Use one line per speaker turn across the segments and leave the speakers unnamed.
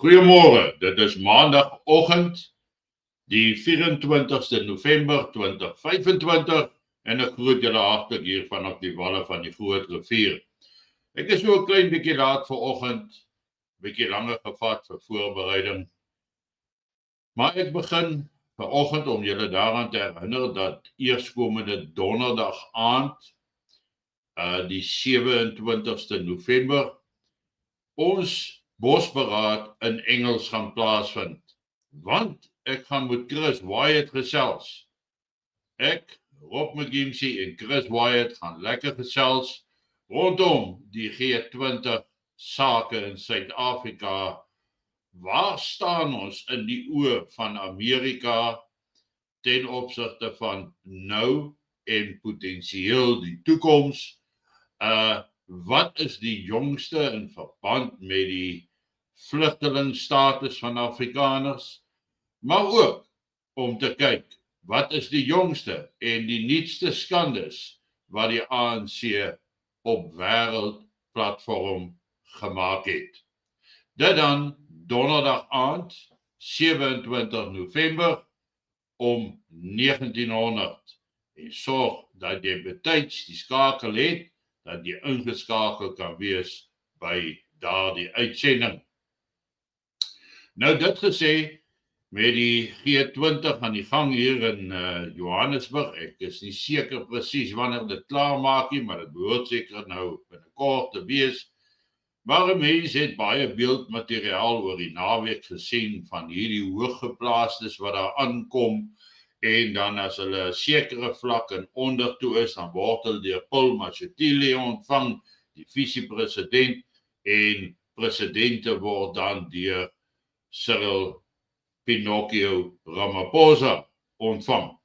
Goeiemôre, dit is maandagoggend, die 24ste November 2025 en ek groet julle hartlik hier vanaf die walle van die Groot Rivier. Ek is so 'n klein bietjie laat vanoggend, bietjie langer gevat vir voorbereiding. Maar ek begin vanoggend om julle daaraan te herinner dat eerskomende donderdag aand, die 27ste November, ons bosberaad in Engels gaan plaasvind, want ek gaan met Chris Wyatt gesels. Ek, Rob McGimsey en Chris Wyatt gaan lekker gesels rondom die G20 sake in Suid-Afrika. Waar staan ons in die oë van Amerika ten opsigte van nou en potensieel die toekoms? Wat is die jongste in verband met die vlugtelingstatus van Afrikaners, maar ook om te kyk, wat is die jongste en die nuutste skandes wat die ANC op wêreldplatform gemaak het. Dit dan donderdag aand, 27 November om 1900 en sorg dat jy betyds die skakel het, dat jy ingeskakel kan wees by daardie uitsending. Nou dit gesê, met die G20 aan die gang hier in Johannesburg, ek is nie seker presies wanneer dit klaar maak nie, maar dit behoort seker nou binnekort te wees. Maar 'n mens het baie beeldmateriaal oor die naweek gesien van hierdie hooggeplaastes wat daar aankom, en dan as hulle 'n sekere vlak en onder toe is, dan word hulle deur Paul Mashatile ontvang, die visie-president, en presidente word dan deur Cyril Pinocchio Ramaphosa ontvang.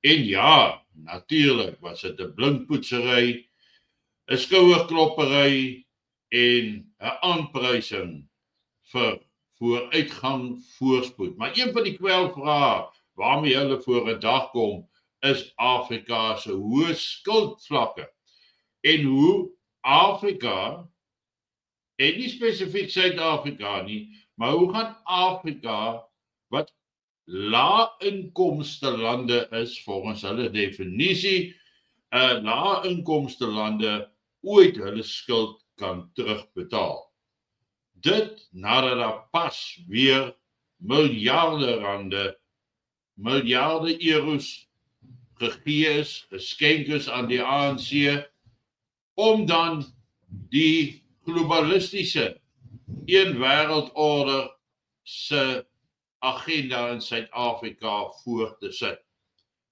En ja, natuurlik was dit 'n blinkpoetsery, 'n skouerkloppery en 'n aanprysing vir vooruitgang, voorspoed. Maar een van die kwelvrae waarmee hulle voor 'n dag kom, is Afrika se hoë skuldvlakke en hoe Afrika, en nie spesifiek Suid-Afrika nie, maar hoe gaan Afrika, wat lae-inkomste lande is volgens hulle definisie, lae-inkomste lande ooit hulle skuld kan terugbetaal. Dit nadat daar pas weer miljarde rande, miljarde euros gegee is, geskenk is aan die ANC, om dan die globalistiese een wêreldorde se agenda in Suid-Afrika voor te sit.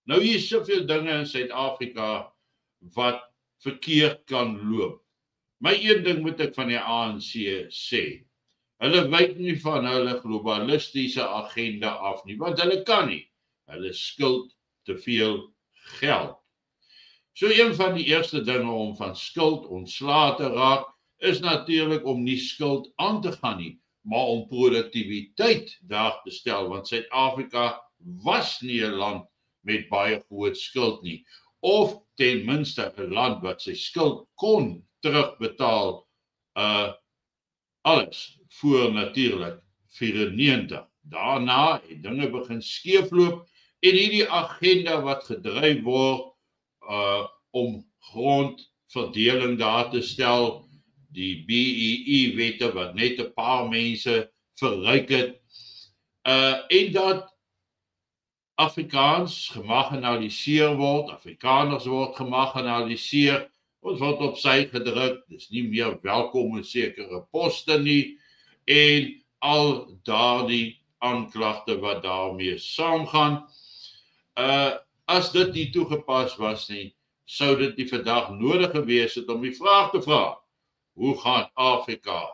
Nou hier is soveel dinge in Suid-Afrika wat verkeerd kan loop. Maar een ding moet ek van die ANC sê. Hulle wyk nie van hulle globalistiese agenda af nie, want hulle kan nie. Hulle skuld te veel geld. So een van die eerste dinge om van skuld ontslae te raak, is natuurlik om nie skuld aan te gaan nie, maar om produktiwiteit daar te stel, want Suid-Afrika was nie 'n land met baie groot skuld nie, of ten minste 'n land wat sy skuld kon terugbetaal, alles voor natuurlik 94. Daarna het dinge begin skeefloop, en hierdie agenda wat gedryf word om grondverdeling daar te stel, die BEE-wette wat net 'n paar mense verryk het, en dat Afrikaans gemarginaliseer word, Afrikaners word gemarginaliseer, ons word op sy gedruk, dis nie meer welkom in sekere poste nie, en al daardie aanklagte wat daarmee saamgaan. As dit nie toegepas was nie, sou dit nie vandag nodig gewees het om die vraag te vra: hoe gaan Afrika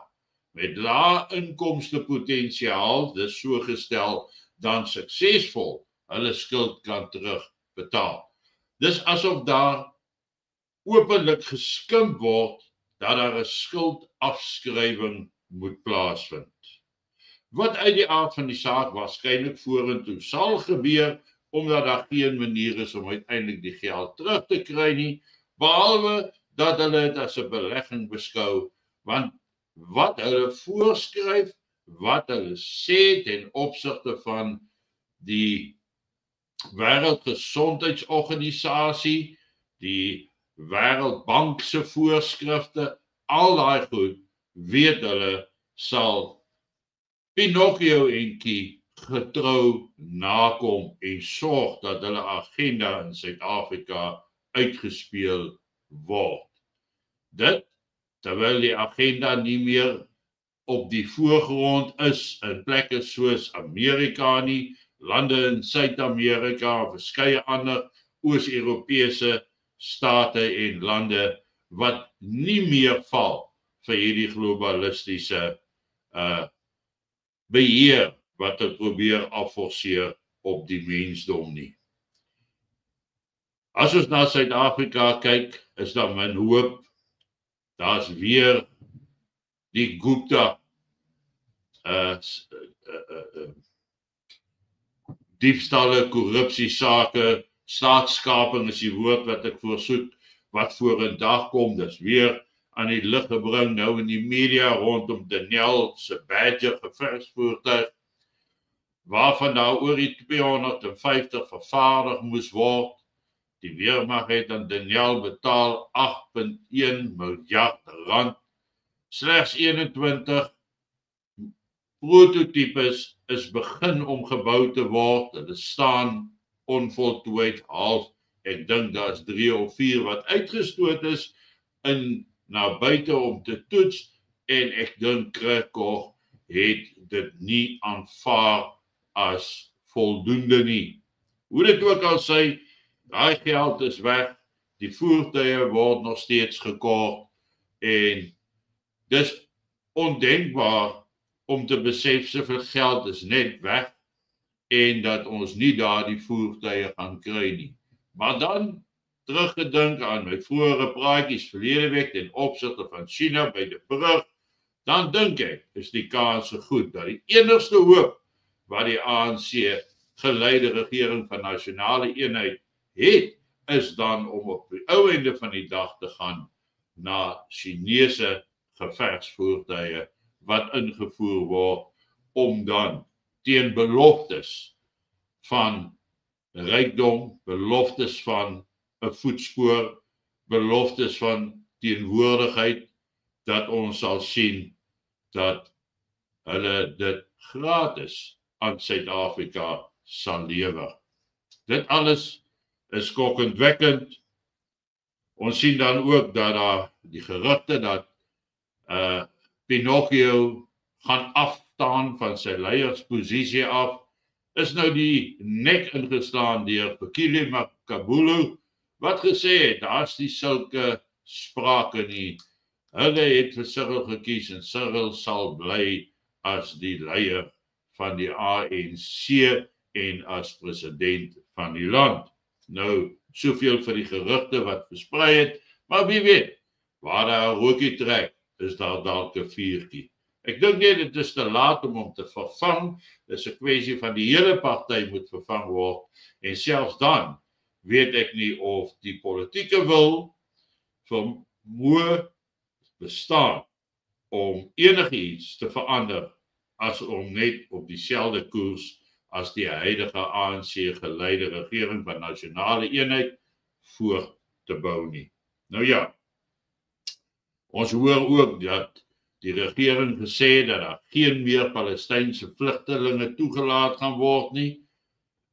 met lae inkomste potensiaal, dis so gestel, dan suksesvol hulle skuld kan terugbetaal? Dis asof daar openlik geskimp word dat daar 'n skuldafskrywing moet plaasvind. Wat uit die aard van die saak waarskynlik vorentoe sal gebeur, omdat daar geen manier is om uiteindelik die geld terug te kry nie, behalwe dat hulle dit as 'n belegging beskou, want wat hulle voorskryf wat hulle sê ten opsigte van die Wêreldgesondheidsorganisasie, die Wêreldbank se voorskrifte, al daai goed, weet hulle sal Pinocchio entjie getrou nakom en sorg dat hulle agenda in Suid-Afrika uitgespeel word. Dit terwyl die agenda nie meer op die voorgrond is in plekke soos Amerika nie, lande in Suid-Amerika, verskeie ander Oos-Europese state en lande wat nie meer val vir hierdie globalistiese beheer wat het probeer afforceer op die mensdom nie. As ons na Suid-Afrika kyk, is daar min hoop. Daar's weer die Gupta diefstalle, korrupsiesake, staatskaping is die woord wat ek voorsoek, wat voor 'n dag kom. Dis weer aan die lig gebring nou in die media rondom Daniel se Badger gevegsvoertuig, waarvan daar oor die 250 vervaardig moes word. Die weermag het aan Daniel betaal 8,1 miljard rand. Slegs 21 prototypes is begin om gebou te word. Hulle staan onvoltooid half. Ek dink daar's 3 of 4 wat uitgestoot is na buite om te toets, en ek dink Krikhof het dit nie aanvaar as voldoende nie. Hoe dit ook al sê, daai geld is weg, die voertuie word nog steeds gekort, en dis ondenkbaar om te besef soveel geld is net weg, en dat ons nie daardie voertuie gaan kry nie. Maar dan teruggedink aan my vorige praatjies verlede week ten opsigte van China by die brug, dan dink ek is die kans goed dat die enigste hoop wat die ANC geleide regering van nasionale eenheid het, is dan om op die ou einde van die dag te gaan na Chinese gevegsvoertuie wat ingevoer word, om dan teen beloftes van rykdom, beloftes van 'n voetspoor, beloftes van teenwoordigheid, dat ons sal sien dat hulle dit gratis aan Suid-Afrika sal lewer. Dit alles is skokkendwekkend. Ons sien dan ook dat daar die gerugte dat Pinocchio gaan afstaan van sy leiersposisie af, is nou die nek ingeslaan deur Fikile Makabulo, wat gesê het, daar's nie sulke sprake nie. Hulle het vir Cyril gekies en Cyril sal bly as die leier van die ANC en as president van die land. Nou, soveel vir die gerugte wat versprei het, maar wie weet, waar daar 'n rookie trek, is daar dalk 'n vuurtjie. Ek dink nie dit is te laat om hom te vervang. Dis 'n kwessie van die hele party moet vervang word, en selfs dan weet ek nie of die politieke wil vermoë bestaan om enigiets te verander as om net op dieselfde koers as die huidige ANC geleide regering van nasionale eenheid voort te bou nie. Nou ja, ons hoor ook dat die regering gesê dat daar geen meer Palestynse vlugtelinge toegelaat gaan word nie.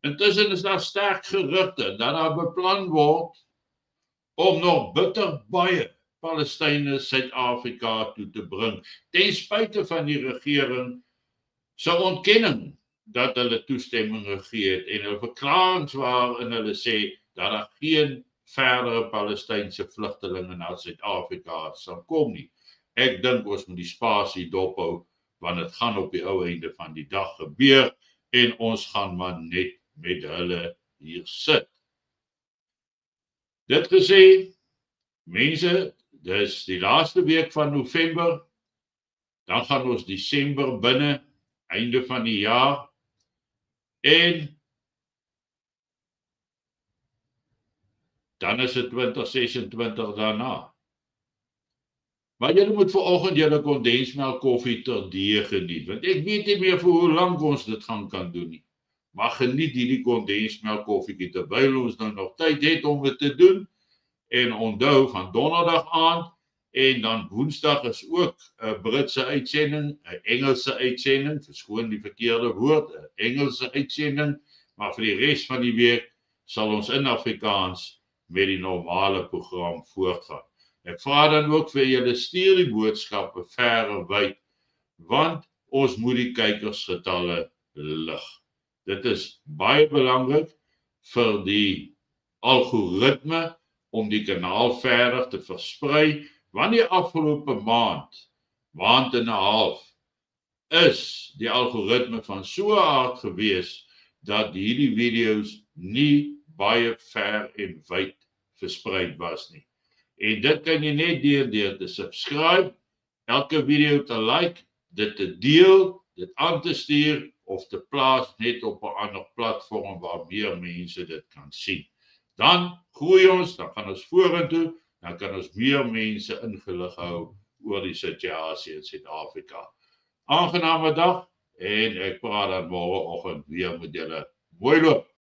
Intussen is daar sterk gerugte dat daar beplan word om nog bitter baie Palestynë Suid-Afrika toe te bring, ten spyte van die regering se ontkenning dat hulle toestemming gegee het, en hulle verklaringe waarin hulle sê dat daar geen verdere Palestynse vlugtelinge na Suid-Afrika sal kom nie. Ek dink ons moet die spasie dophou, want dit gaan op die ou einde van die dag gebeur, en ons gaan maar net met hulle hier sit. Dit gesê, mense, dis die laaste week van November, dan gaan ons Desember binne, einde van die jaar, en dan is dit 2026 daarna. Maar julle moet vanoggend julle kondensmelk koffie terdee geniet, want ek weet nie meer vir hoe lank ons dit gaan kan doen nie. Maar geniet hierdie kondensmelk koffietjie terwyl ons nou nog tyd het om dit te doen. En onthou van donderdag aand en dan woensdag is ook 'n Britse uitsending, 'n Engelse uitsending, verskoon die verkeerde woord, 'n Engelse uitsending, maar vir die res van die week sal ons in Afrikaans met die normale program voortgaan. Ek vra dan ook vir julle stuur die boodskappe ver en wyd, want ons moet die kykersgetalle lig. Dit is baie belangrik vir die algoritme om die kanaal verder te versprei, want die afgelope maand en 'n half, is die algoritme van so 'n aard gewees dat hierdie video's nie baie ver en wyd versprei was nie. En dit kan jy net deur te subscribe, elke video te like, dit te deel, dit aan te stuur of te plaas net op 'n ander platform waar meer mense dit kan sien. Dan groei ons, dan gaan ons vorentoe, dan kan ons meer mense ingelig hou oor die situasie in Suid-Afrika. Aangename dag en ek praat dan môreoggend weer met julle. Mooi loop.